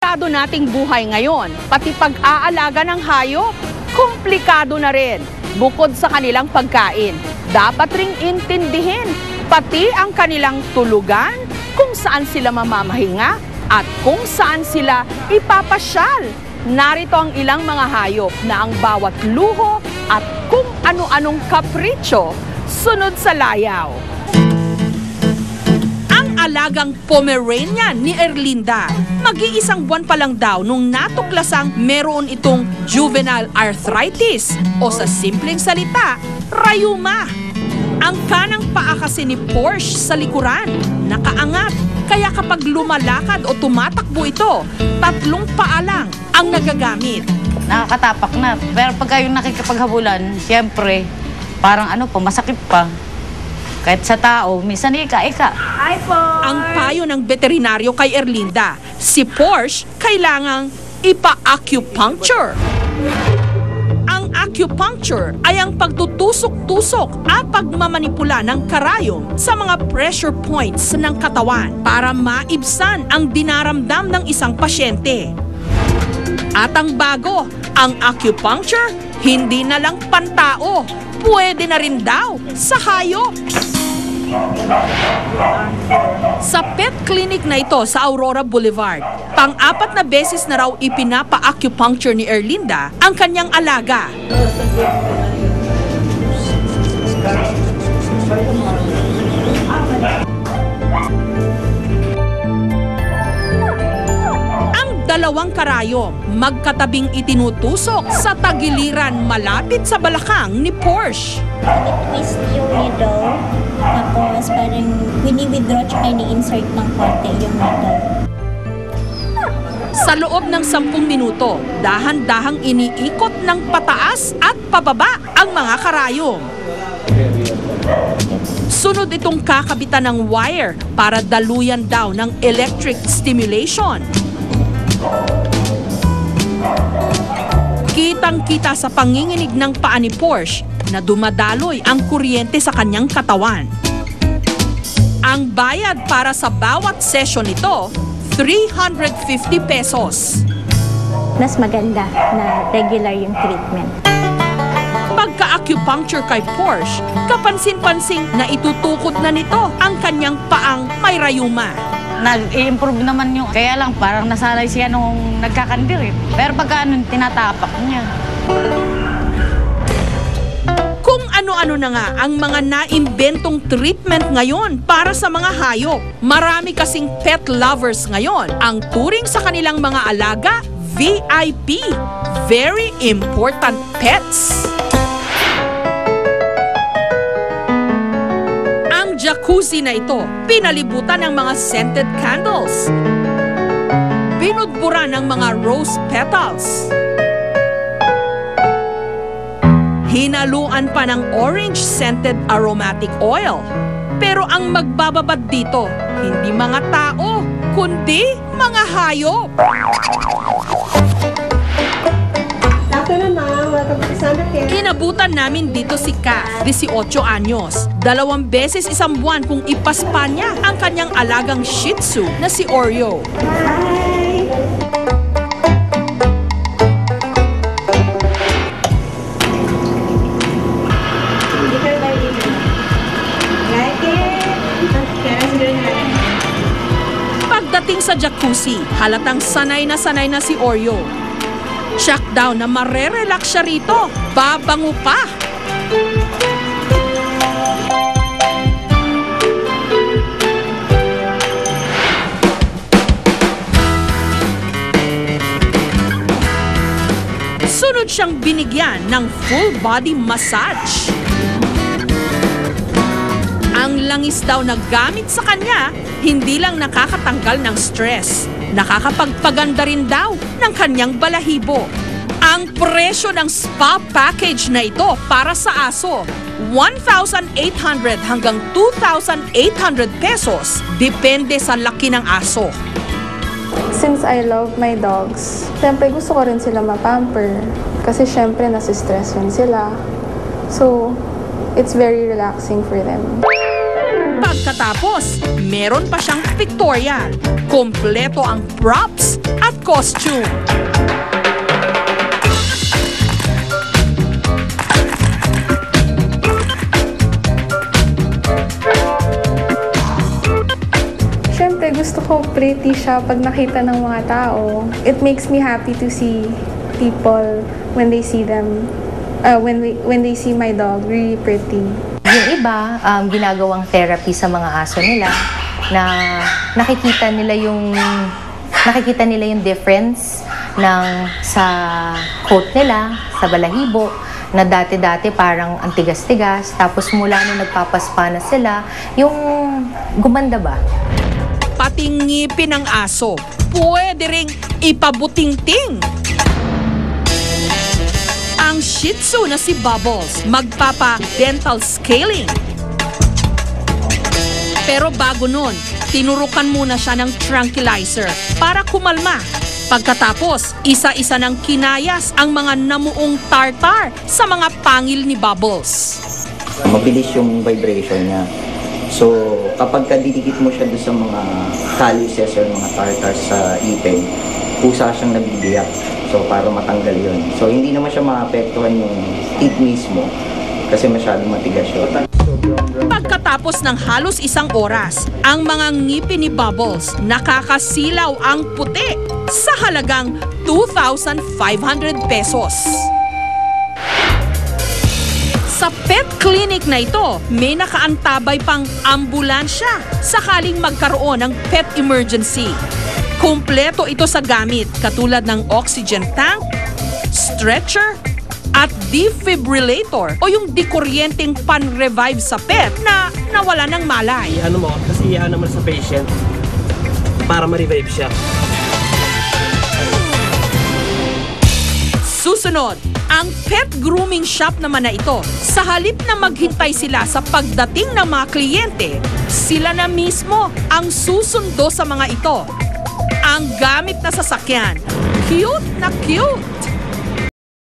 Komplikado nating buhay ngayon, pati pag-aalaga ng hayop, komplikado na rin. Bukod sa kanilang pagkain, dapat ring intindihin pati ang kanilang tulugan, kung saan sila mamamahinga at kung saan sila ipapasyal. Narito ang ilang mga hayop na ang bawat luho at kung ano-anong kapritsyo sunod sa layaw. Alagang Pomeranian ni Erlinda. Mag-iisang buwan pa lang daw nung natuklasang meron itong juvenile arthritis o sa simpleng salita, rayuma. Ang kanang paa kasi ni Porsche sa likuran, nakaangat. Kaya kapag lumalakad o tumatakbo ito, 3 paa lang ang nagagamit. Nakakatapak na. Pero pagka yung nakikipaghabulan, siyempre, parang masakit pa. Kahit sa tao, minsan ika-ika. Hi, Porsche! Ang payo ng veterinaryo kay Erlinda, si Porsche kailangang ipa-acupuncture. Ang acupuncture ay ang pagtutusok-tusok at pagmamanipula ng karayom sa mga pressure points ng katawan para maibsan ang dinaramdam ng isang pasyente. At ang bago, ang acupuncture, hindi na lang pantao, pwede na rin daw sa hayop. Sa pet clinic na ito sa Aurora Boulevard, pang-4 na beses na raw ipinapa-acupuncture ni Erlinda ang kanyang alaga. Ang 2 karayom magkatabing itinutusok sa tagiliran malapit sa balakang ni Porsche. I-twist yung needle, tapos parang wini-withdraw tsaka ini-insert ng konti yung needle. Sa loob ng 10 minuto, dahan-dahang iniikot ng pataas at pababa ang mga karayom. Sunod itong kakabitan ng wire para daluyan daw ng electric stimulation. Kitang-kita sa panginginig ng paa ni Porsche na dumadaloy ang kuryente sa kanyang katawan. Ang bayad para sa bawat session nito, 350 pesos. Mas maganda na regular yung treatment. Pagka-acupuncture kay Porsche, kapansin-pansing na itutukod na nito ang kanyang paang may rayuma. Nag-i-improve naman yung, kaya lang parang nasanay siya nung nagkakandir. Pero pagka tinatapak niya. Kung ano-ano na nga ang mga naimbentong treatment ngayon para sa mga hayop. Marami kasing pet lovers ngayon ang turing sa kanilang mga alaga VIP, very important pets. Ang jacuzzi na ito, pinalibutan ng mga scented candles. Binudburan ng mga rose petals. Hinaluan pa ng orange-scented aromatic oil. Pero ang magbababad dito, hindi mga tao, kundi mga hayop. Afternoon, ma'am. Welcome to Sandra Care. Inabutan namin dito si Kath, 18 anyos. 2 beses isang buwan kung ipaspa niya ang kanyang alagang Shih Tzu na si Oreo. Hi. Pagdating sa jacuzzi, halatang sanay na si Oreo. Check daw na marerelax siya rito, babango pa. Sunod siyang binigyan ng full body massage. Ang langis daw na gamit sa kanya, hindi lang nakakatanggal ng stress, nakakapagpaganda rin daw ng kanyang balahibo. Ang presyo ng spa package na ito para sa aso, 1,800 hanggang 2,800 pesos, depende sa laki ng aso. Since I love my dogs, syempre gusto ko rin sila ma-pamper. Kasi syempre nasistress rin sila. So, it's very relaxing for them. Pagkatapos, meron pa siyang pictorial. Kompleto ang props at costume. Siyempre, gusto ko pretty siya pag nakita ng mga tao. It makes me happy to see people when they see them, when they see my dog really pretty. Yung iba, ginagawang therapy sa mga aso nila na nakikita nila yung difference ng sa coat nila, sa balahibo, na dati-dati parang ang tigas-tigas, tapos mula nung nagpapaspa na sila, yung gumanda ba? Pati ngipin ng aso, pwede ring ipabutingting. Ang Shih Tzu na si Bubbles, magpapa-dental scaling. Pero bago nun, tinurukan muna siya ng tranquilizer para kumalma. Pagkatapos, isa-isa ng kinayas ang mga namuong tartar sa mga pangil ni Bubbles. Mabilis yung vibration niya. So, kapag kadidikit mo siya doon sa mga calluses or mga tartars sa ipin, pusa siyang nabibiyak. So, para matanggal yun. So, hindi naman siya maapektuhan yung teeth mismo kasi masyadong matigas yun. Pagkatapos ng halos 1 oras, ang mga ngipin ni Bubbles nakakasilaw ang puti sa halagang 2,500 pesos. Sa pet clinic na ito, may nakaantabay pang ambulansya sakaling magkaroon ng pet emergency. Kumpleto ito sa gamit katulad ng oxygen tank, stretcher, at defibrillator o yung dikuryenteng pan-revive sa pet na nawala ng malay. Kasi iyan naman sa patient para ma-revive siya. Susunod, ang pet grooming shop naman na ito. Sa halip na maghintay sila sa pagdating ng mga kliyente, sila na mismo ang susundo sa mga ito. Ang gamit na sasakyan, cute na cute!